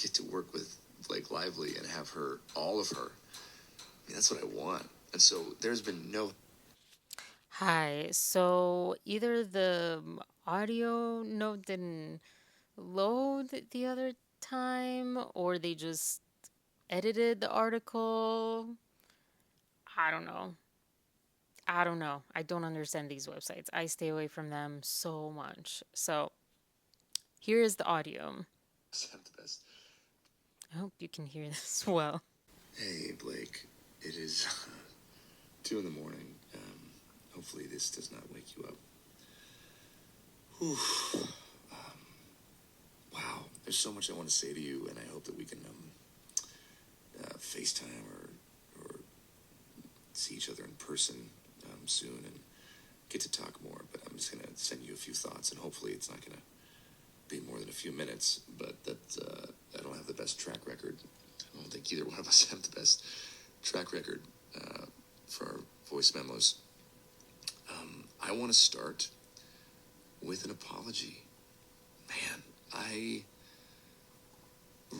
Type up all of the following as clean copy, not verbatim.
get to work with Blake Lively and have her, all of her. I mean, that's what I want. And so there's been no. Hi. So either the audio note didn't load the other time, or they just edited the article. I don't know. I don't know. I don't understand these websites. I stay away from them so much. So here is the audio. The best. I hope you can hear this well. Hey, Blake. It is 2 in the morning. Hopefully this does not wake you up. Whew. Wow. There's so much I want to say to you, and I hope that we can FaceTime or see each other in person soon and get to talk more. But I'm just going to send you a few thoughts, and hopefully it's not going to be more than a few minutes. But that I don't have the best track record. I don't think either one of us have the best track record for our voice memos. I want to start with an apology. Man,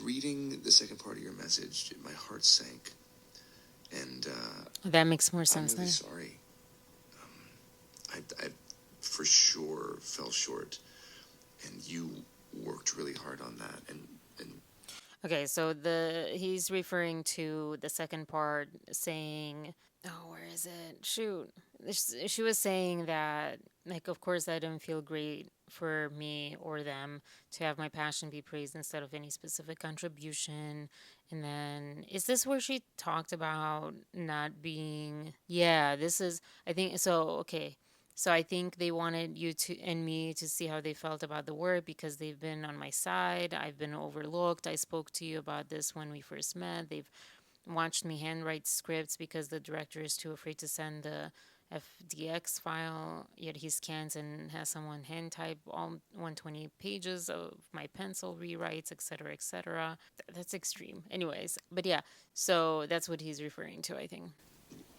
reading the second part of your message, my heart sank. And That makes more I'm sense really now. sorry. I for sure fell short, and you worked really hard on that. And Okay, so he's referring to the second part saying, oh, where is it? Shoot. She was saying that, like, of course, I didn't feel great for me or them to have my passion be praised instead of any specific contribution. And then, is this where she talked about not being. Yeah, this is. I think so. Okay. So I think they wanted you to and me to see how they felt about the work because they've been on my side. I've been overlooked. I spoke to you about this when we first met. They've watched me handwrite scripts because the director is too afraid to send the FDX file, yet he scans and has someone hand type all 120 pages of my pencil rewrites, etc., etc. That's extreme. Anyways, but yeah, so that's what he's referring to, I think.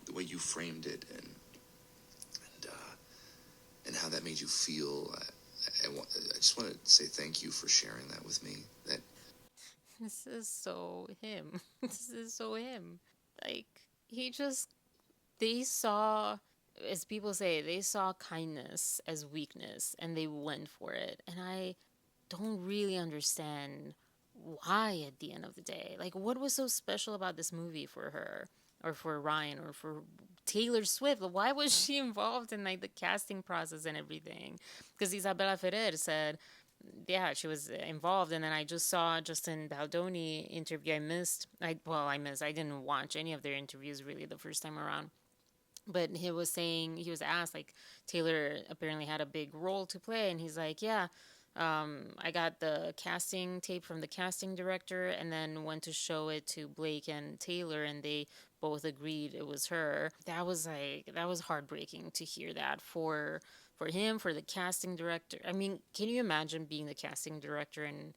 the way you framed it, and how that made you feel, I just want to say thank you for sharing that with me. That This is so him. This is so him. Like, he just, they saw, as people say, they saw kindness as weakness and they went for it. And I don't really understand why at the end of the day. Like, what was so special about this movie for her or for Ryan or for Taylor Swift? Why was she involved in like the casting process and everything? Because Isabella Ferrer said, yeah, she was involved. And then I just saw Justin Baldoni interview. I missed. I didn't watch any of their interviews really the first time around. But he was saying, he was asked, like, Taylor apparently had a big role to play. And he's like, yeah, I got the casting tape from the casting director and then went to show it to Blake and Taylor, and they both agreed it was her. That was heartbreaking to hear that for him, for the casting director. I mean, can you imagine being the casting director and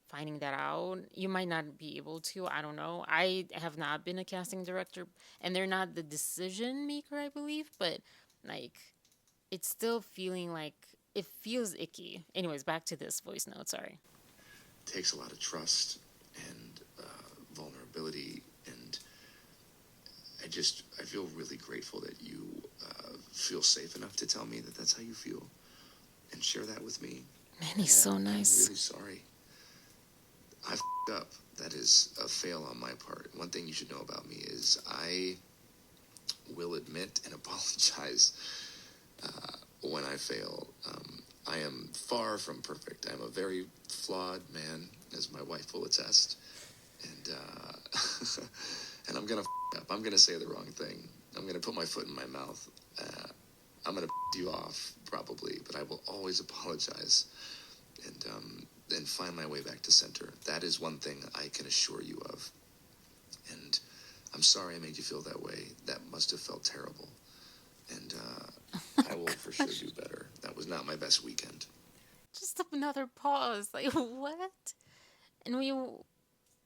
finding that out? You might not be able to. I don't know. I have not been a casting director, and they're not the decision maker, I believe, but like it's still feeling like it feels icky. Anyways, back to this voice note. Sorry. takes a lot of trust and vulnerability, and I feel really grateful that you feel safe enough to tell me that that's how you feel and share that with me. Man, he's so I'm nice. really sorry. I f***ed up. That is a fail on my part. One thing you should know about me is I will admit and apologize when I fail. I am far from perfect. I'm a very flawed man, as my wife will attest. And and I'm gonna f*** up. I'm gonna say the wrong thing. I'm gonna put my foot in my mouth. I'm gonna you off probably, but I will always apologize and find my way back to center. That is one thing I can assure you of. And I'm sorry I made you feel that way. That must have felt terrible. And I will for sure do better. That was not my best weekend. Just another pause. Like, what? And we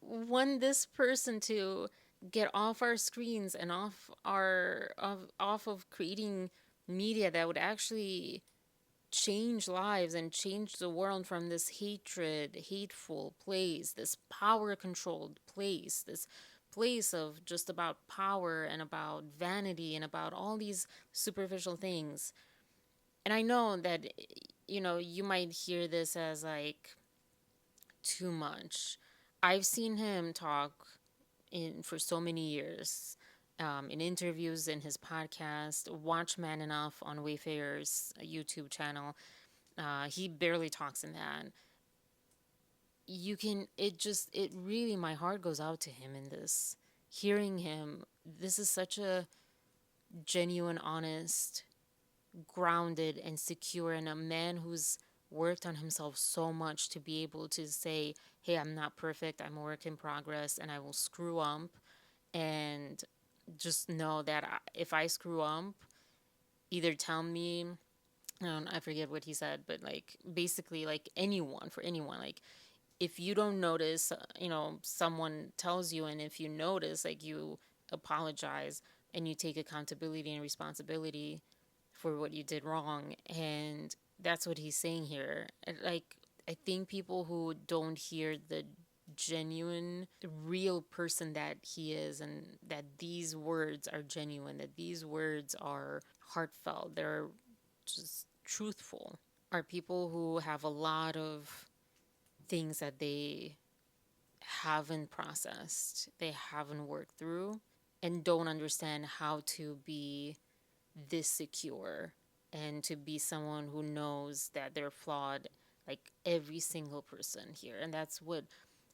want this person to get off our screens and off of creating media that would actually change lives and change the world from this hateful place, this power controlled place, this place of just about power and about vanity and about all these superficial things. And I know that, you might hear this as like too much. I've seen him talk in for so many years, in interviews, in his podcast, watch Man Enough on Wayfarer's YouTube channel. He barely talks in that. You can, it really, my heart goes out to him in this. Hearing him, this is such a genuine, honest, grounded, and secure, and a man who's worked on himself so much to be able to say, hey, I'm not perfect, I'm a work in progress, and I will screw up. And just know that if I screw up, either tell me, I forget what he said, but like basically, like anyone, for anyone, like if you don't notice, someone tells you, and if you notice, like you apologize and you take accountability and responsibility for what you did wrong. And that's what he's saying here. Like, I think people who don't hear the genuine, real person that he is, and that these words are genuine, that these words are heartfelt, they're just truthful, are people who have a lot of things that they haven't processed, they haven't worked through, and don't understand how to be this secure and to be someone who knows that they're flawed, like every single person here. And that's what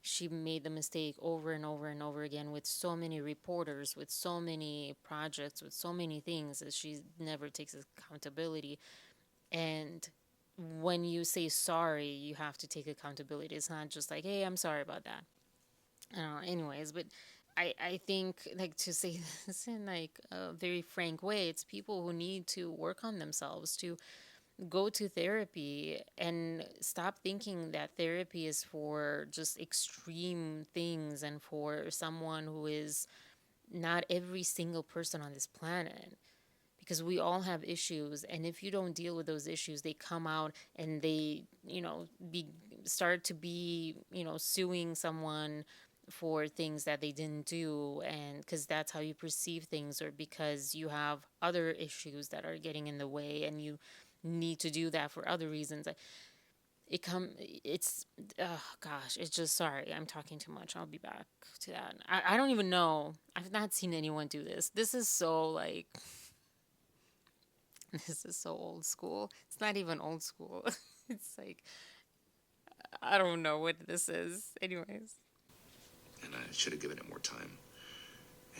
she made the mistake over and over and over again with so many reporters, with so many projects, with so many things, that she never takes accountability. And when you say sorry, you have to take accountability. It's not just like, hey, I'm sorry about that. Anyways, but I think, like, to say this in like a very frank way, it's people who need to work on themselves, to go to therapy and stop thinking that therapy is for just extreme things and for someone who is not every single person on this planet, because we all have issues, and if you don't deal with those issues, they come out and they, be start to be, suing someone for things that they didn't do, and because that's how you perceive things, or because you have other issues that are getting in the way and you need to do that for other reasons. It's, oh gosh, it's just, sorry, I'm talking too much. I'll be back to that. I don't even know, I've not seen anyone do this. This is so like this is so old school. It's not even old school. It's like, I don't know what this is. Anyways. And I should have given it more time.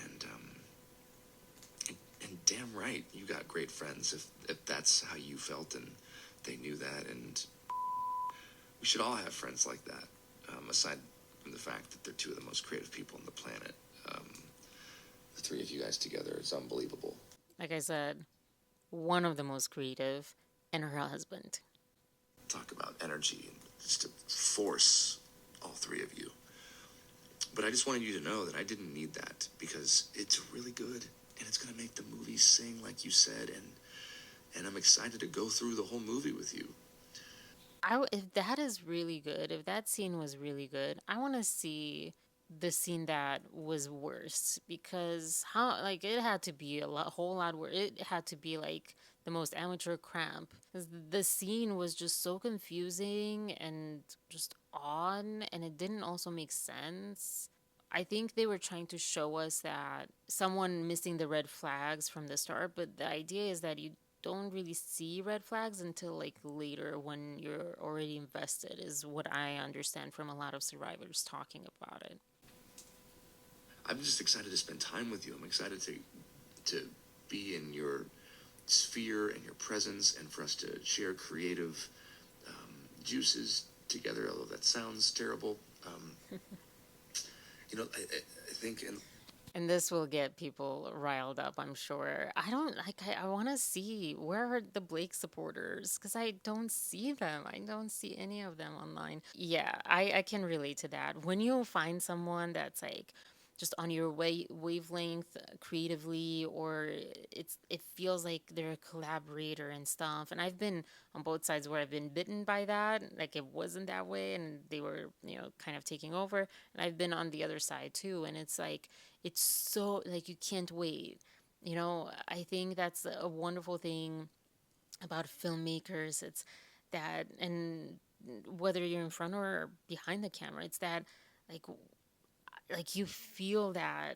And and damn right, you got great friends if that's how you felt and they knew that. And we should all have friends like that. Aside from the fact that they're two of the most creative people on the planet, um, the three of you guys together is unbelievable. Like I said, one of the most creative, and her husband. Talk about energy and just to force all three of you. But I just wanted you to know that I didn't need that, because it's really good and it's going to make the movie sing like you said, and I'm excited to go through the whole movie with you. If that is really good, if that scene was really good, I want to see the scene that was worse, because how, like, it had to be whole lot worse. It had to be like the most amateur crap, because the scene was just so confusing and just odd, and it didn't also make sense. I think they were trying to show us that someone missing the red flags from the start, but the idea is that you don't really see red flags until like later when you're already invested, is what I understand from a lot of survivors talking about it. I'm just excited to spend time with you. I'm excited to be in your sphere and your presence, and for us to share creative juices together. Although that sounds terrible, I think, And this will get people riled up, I'm sure. I don't like, I want to see, where are the Blake supporters, because I don't see them. I don't see any of them online. Yeah, I can relate to that. When you find someone that's like just on your wavelength creatively, or it feels like they're a collaborator and stuff. And I've been on both sides where I've been bitten by that, like it wasn't that way and they were, kind of taking over. And I've been on the other side too, and it's like it's so like you can't wait. I think that's a wonderful thing about filmmakers. It's that, and whether you're in front or behind the camera, it's that like you feel that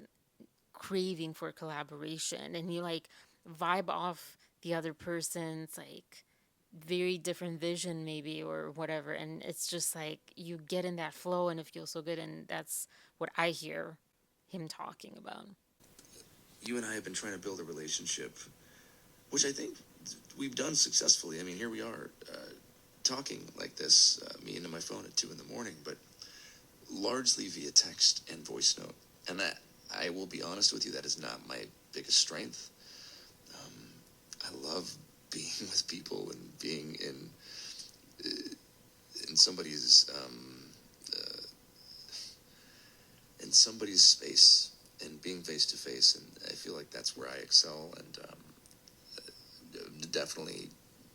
craving for collaboration, and you like vibe off the other person's like very different vision maybe or whatever, and it's just like you get in that flow and it feels so good. And that's what I hear him talking about. You and I have been trying to build a relationship, which I think we've done successfully. I mean, here we are talking like this, me into my phone at 2 in the morning, but largely via text and voice note. And that, I will be honest with you, that is not my biggest strength. I love being with people and being in somebody's in somebody's space and being face to face, and I feel like that's where I excel. And definitely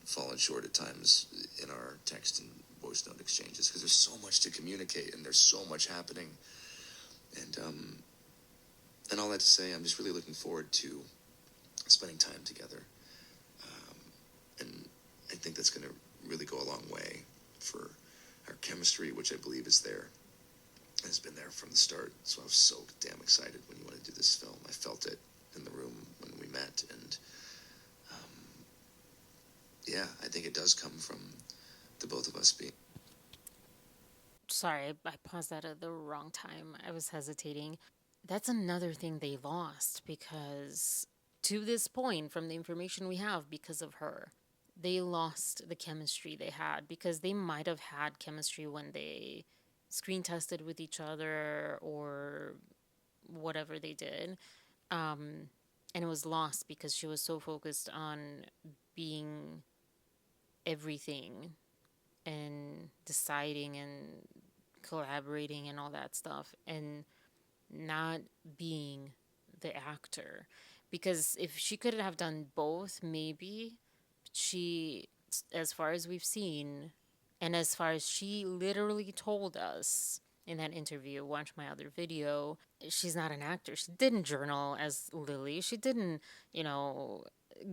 fallen short at times in our text and voice note exchanges because there's so much to communicate and there's so much happening. And all that to say, I'm just really looking forward to spending time together. And I think that's going to really go a long way for our chemistry, which I believe is there, has been there from the start. So I was so damn excited when you wanted to do this film. I felt it in the room when we met, and yeah, I think it does come from the both of us being. Sorry, I paused that at the wrong time. I was hesitating. That's another thing they lost because, to this point, from the information we have, because of her, they lost the chemistry they had, because they might have had chemistry when they screen tested with each other or whatever they did. And it was lost because she was so focused on being everything and deciding and collaborating and all that stuff, and not being the actor. Because if she could have done both, maybe she, as far as we've seen, and as far as she literally told us in that interview, watch my other video, she's not an actor. She didn't journal as Lily. She didn't, you know,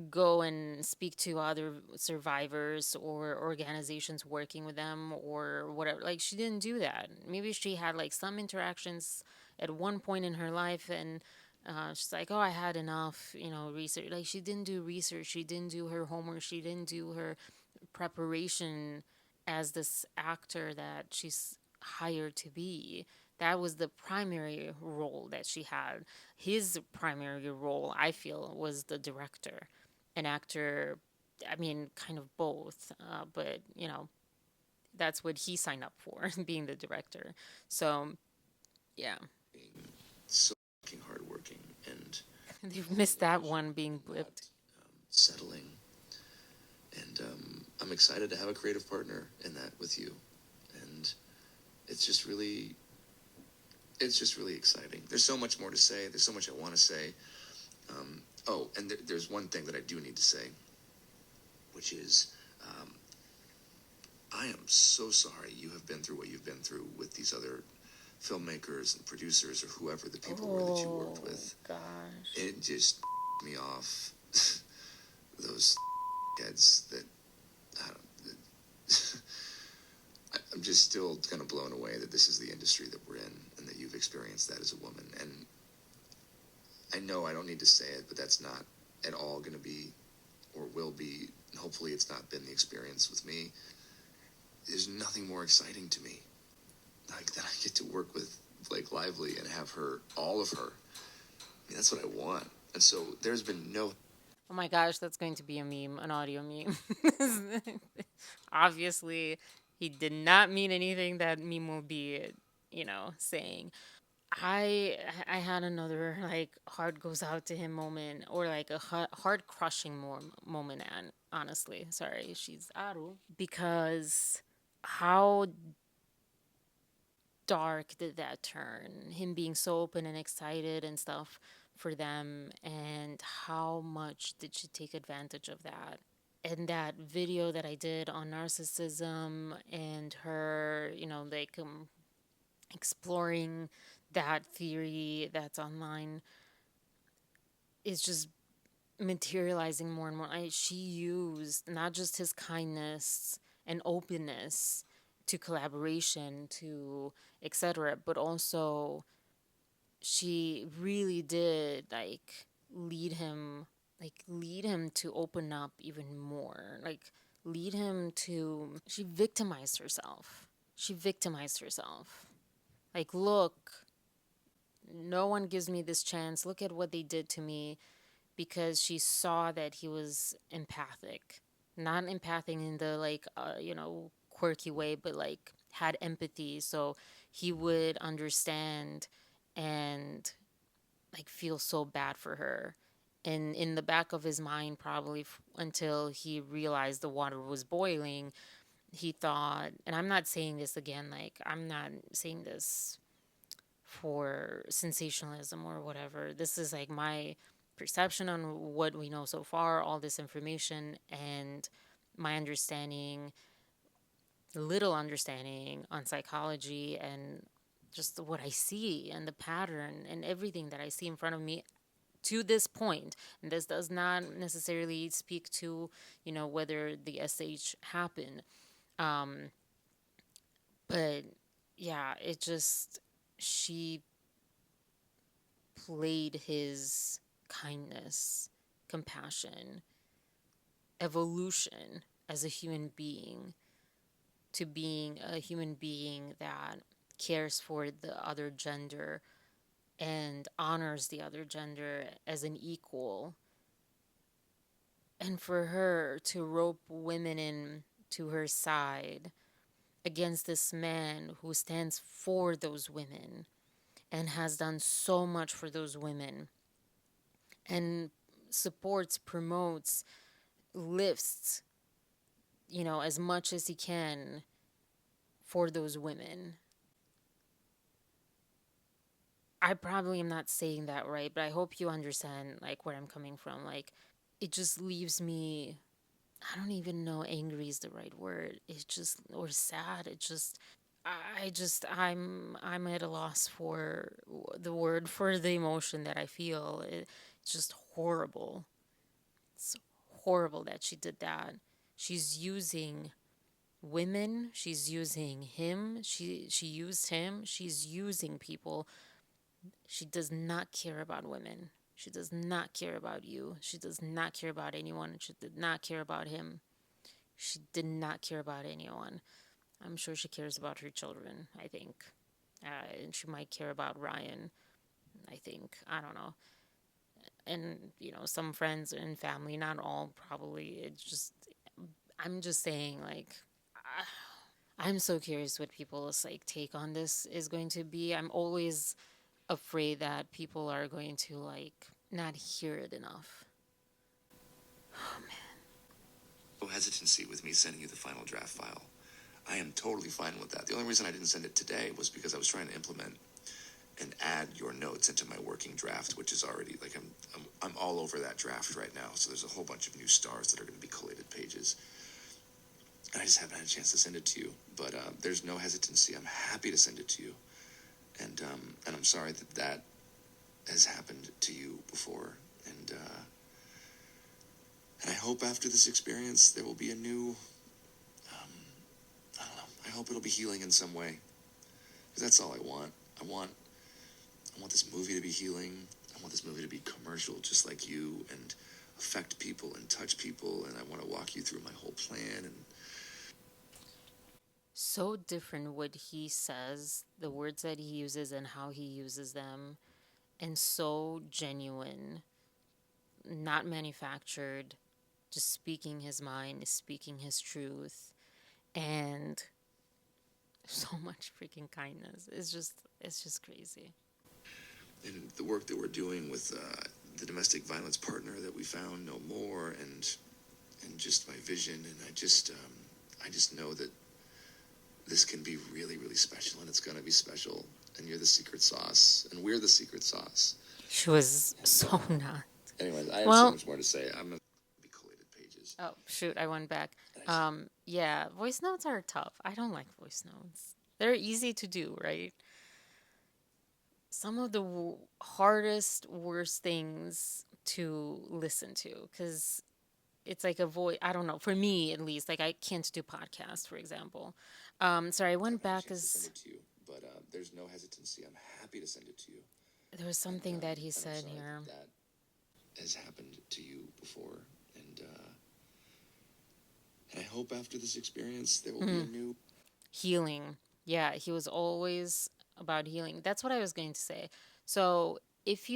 go and speak to other survivors or organizations working with them or whatever. Like, she didn't do that. Maybe she had like some interactions at one point in her life, and she's like, oh, I had enough, research. Like, she didn't do research. She didn't do her homework. She didn't do her preparation as this actor that she's hired to be. That was the primary role that she had. His primary role, I feel, was the director. An actor, I mean, kind of both, but, that's what he signed up for, being the director. So, yeah. So fucking hardworking and You've missed that one being blipped. settling. And I'm excited to have a creative partner in that with you. And it's just really exciting. There's so much more to say. There's so much I want to say. And there's one thing that I do need to say, which is I am so sorry you have been through what you've been through with these other filmmakers and producers or whoever the people were that you worked with. Gosh. It just me off. Those heads that I don't. I'm just still kind of blown away that this is the industry that we're in and that you've experienced that as a woman. And I know I don't need to say it, but that's not at all going to be or will be, and hopefully it's not been the experience with me. There's nothing more exciting to me like that I get to work with Blake Lively and have her, all of her. I mean, that's what I want. And so there's been no... Oh my gosh, that's going to be a meme, an audio meme. Obviously, he did not mean anything that meme will be, saying. I had another like heart goes out to him moment, or like a heart crushing moment, and honestly, sorry, she's Aru, because how dark did that turn? Him being so open and excited and stuff for them, and how much did she take advantage of that? And that video that I did on narcissism and her, like exploring that theory that's online is just materializing more and more. She used not just his kindness and openness to collaboration, to etc., but also she really did lead him to open up even more, lead him to she victimized herself. Like, look, no one gives me this chance. Look at what they did to me, because she saw that he was empathic. Not empathic in the quirky way, but like had empathy, so he would understand and like feel so bad for her. And in the back of his mind, probably until he realized the water was boiling, he thought, and I'm not saying this again, like, I'm not saying this for sensationalism or whatever. This is like my perception on what we know so far, all this information, and my understanding, little understanding on psychology, and just what I see and the pattern and everything that I see in front of me to this point. And this does not necessarily speak to, whether the SH happened. Um, but yeah, she played his kindness, compassion, evolution as a human being to being a human being that cares for the other gender and honors the other gender as an equal. And for her to rope women in to her side against this man who stands for those women and has done so much for those women and supports, promotes, lifts, as much as he can for those women. I probably am not saying that right, but I hope you understand like where I'm coming from. Like, it just leaves me, I don't even know angry is the right word. It's just, or sad. It just, I'm at a loss for the word for the emotion that I feel. It's just horrible. It's horrible that she did that. She's using women. She's using him. She used him. She's using people. She does not care about women. She does not care about you. She does not care about anyone. She did not care about him. She did not care about anyone. I'm sure she cares about her children, I think. And she might care about Ryan, I think. I don't know. And, some friends and family, not all, probably. It's just, I'm just saying, like, I'm so curious what people's, like, take on this is going to be. I'm always afraid that people are going to, like, not hear it enough. Oh, man. No hesitancy with me sending you the final draft file. I am totally fine with that. The only reason I didn't send it today was because I was trying to implement and add your notes into my working draft, which is already like I'm all over that draft right now. So there's a whole bunch of new stars that are going to be collated pages, and I just haven't had a chance to send it to you. But there's no hesitancy. I'm happy to send it to you, and I'm sorry that has happened to you before, and I hope after this experience there will be a new. I don't know. I hope it'll be healing in some way, because that's all I want. I want this movie to be healing. I want this movie to be commercial, just like you, and affect people and touch people. And I want to walk you through my whole plan. And So different what he says, the words that he uses and how he uses them, and so genuine, not manufactured, just speaking his mind, speaking his truth, and so much freaking kindness. It's just crazy. and the work that we're doing with the domestic violence partner that we found no more, and just my vision, and I just know that this can be really, really special, and it's going to be special. And you're the secret sauce, and we're the secret sauce. She was And, so not. anyways, I have so Well, much more to say. I'm going to be collated pages. oh shoot, I went back. Yeah, voice notes are tough. I don't like voice notes. They're easy to do, right? Some of the hardest, worst things to listen to because it's like a voice. I don't know. For me, at least, like I can't do podcasts, for example. Sorry, I went back To send as it to you, but there's no hesitancy. I'm happy to send it to you. there was And, something that he and I'm said sorry here. that has happened to you before. And I hope after this experience there will be a new Healing. Yeah, he was always about healing. That's what I was going to say. So if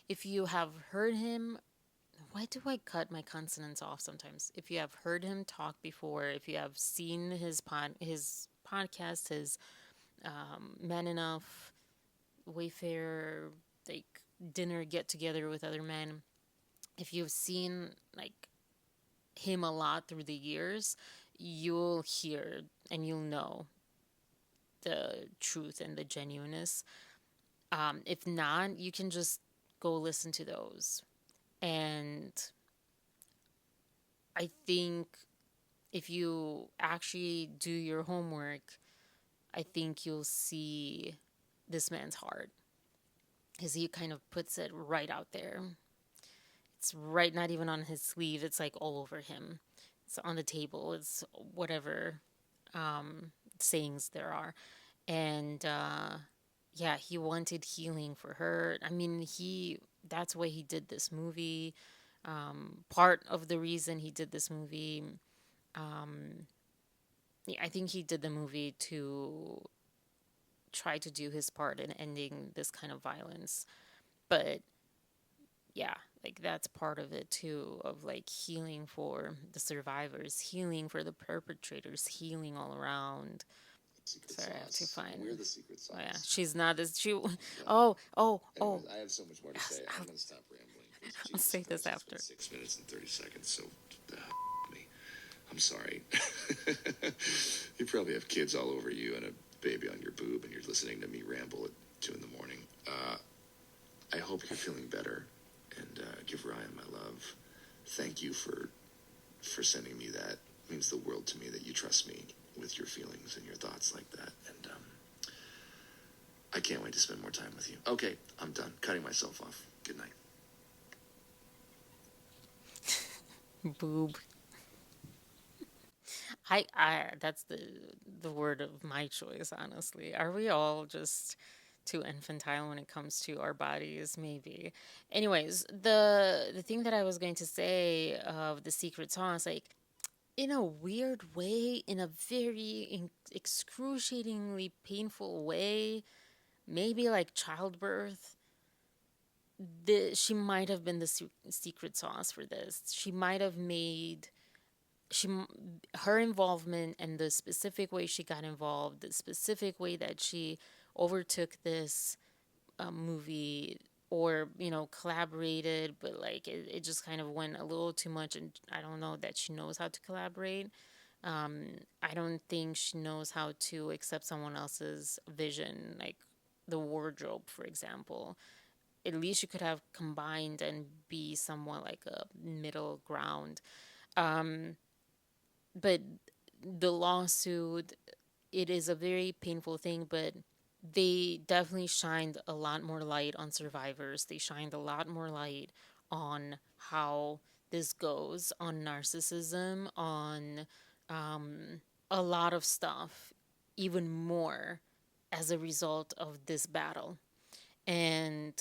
if you have heard him, why do I cut my consonants off sometimes? If you have heard him talk before, if you have seen his podcast, his Man Enough, Wayfair, like dinner get together with other men, if you've seen like him a lot through the years, you'll hear and you'll know the truth and the genuineness. If not, you can just go listen to those. And I think if you actually do your homework, I think you'll see this man's heart because he kind of puts it right out there. It's right, not even on his sleeve. It's like all over him. It's on the table. It's whatever sayings there are. And yeah, he wanted healing for her. I mean, that's why he did this movie. Part of the reason he did this movie, yeah, I think he did the movie to try to do his part in ending this kind of violence. But yeah, like that's part of it too, of like healing for the survivors, healing for the perpetrators, healing all around. secret Sorry, I have to sauce. find. We're the secret sauce. Oh yeah, she's not as she. Oh, Oh. I have so much more to say. I'm going to stop rambling. I'll say this after. 6 minutes and 30 seconds, so me. I'm sorry. You probably have kids all over you and a baby on your boob, and you're listening to me ramble at 2 in the morning. I hope you're feeling better, and give Ryan my love. Thank you for sending me that. It means the world to me that you trust me with your feelings and your thoughts like that. And I can't wait to spend more time with you. Okay, I'm done cutting myself off. Good night. Boob. I that's the word of my choice, honestly. Are we all just too infantile when it comes to our bodies? Maybe. Anyways, the thing that I was going to say of the secret sauce, like in a weird way, in a very excruciatingly painful way, maybe like childbirth, she might have been the secret sauce for this. She might have made she her involvement and the specific way she got involved, the specific way that she overtook this movie, or collaborated, but like it just kind of went a little too much, and I don't know that she knows how to collaborate. I don't think she knows how to accept someone else's vision, like the wardrobe, for example. At least you could have combined and be somewhat like a middle ground. But the lawsuit, it is a very painful thing, but they definitely shined a lot more light on survivors. They shined a lot more light on how this goes, on narcissism, on a lot of stuff, even more as a result of this battle. And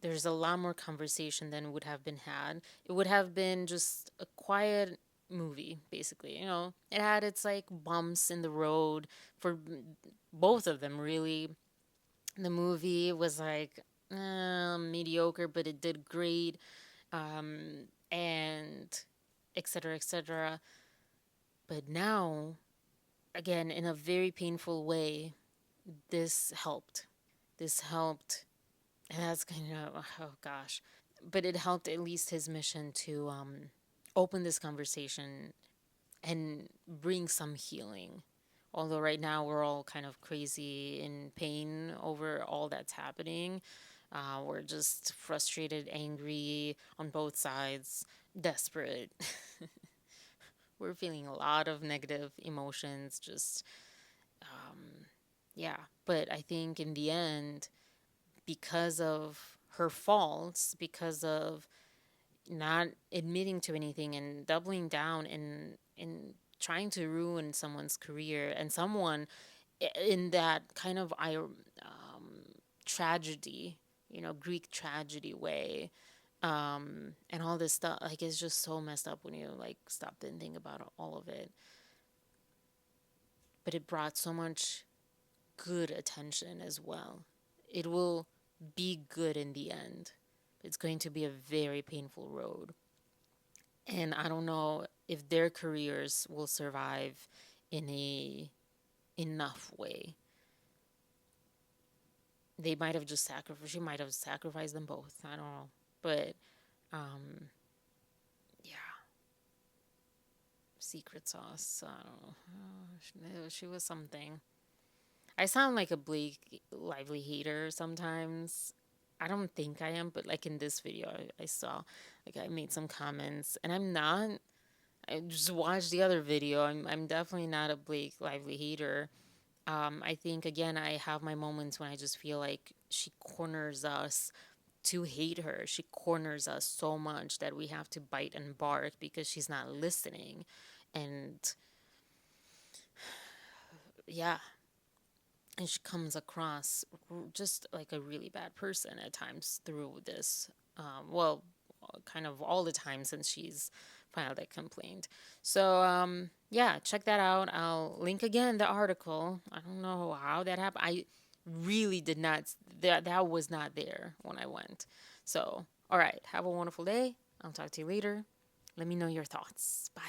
there's a lot more conversation than would have been had. It would have been just a quiet movie, basically. It had its like bumps in the road for both of them, really. The movie was like mediocre, but it did great, and etc. etc. But now, again, in a very painful way, this helped. This helped, and that's kind of, oh gosh, but it helped at least his mission to open this conversation and bring some healing. Although right now we're all kind of crazy in pain over all that's happening. We're just frustrated, angry on both sides, desperate. We're feeling a lot of negative emotions, just, yeah. But I think in the end, because of her faults, because of not admitting to anything and doubling down and trying to ruin someone's career and someone in that kind of tragedy, Greek tragedy way, and all this stuff. Like, it's just so messed up when you like stop and think about all of it. But it brought so much good attention as well. It will be good in the end. It's going to be a very painful road. And I don't know if their careers will survive in a enough way. They might have just sacrificed. She might have sacrificed them both. I don't know, but yeah, secret sauce. I don't know. She was something. I sound like a Blake Lively hater sometimes. I don't think I am, but like in this video, I saw, like I made some comments, and I'm not. I just watched the other video. I'm definitely not a Blake Lively hater. I think again, I have my moments when I just feel like she corners us to hate her. She corners us so much that we have to bite and bark because she's not listening. And yeah, and she comes across just like a really bad person at times through this. Well, kind of all the time since she's filed that complaint. So yeah, check that out. I'll link again the article. I don't know how that happened. I really did not. That was not there when I went. So all right, have a wonderful day. I'll talk to you later. Let me know your thoughts. Bye.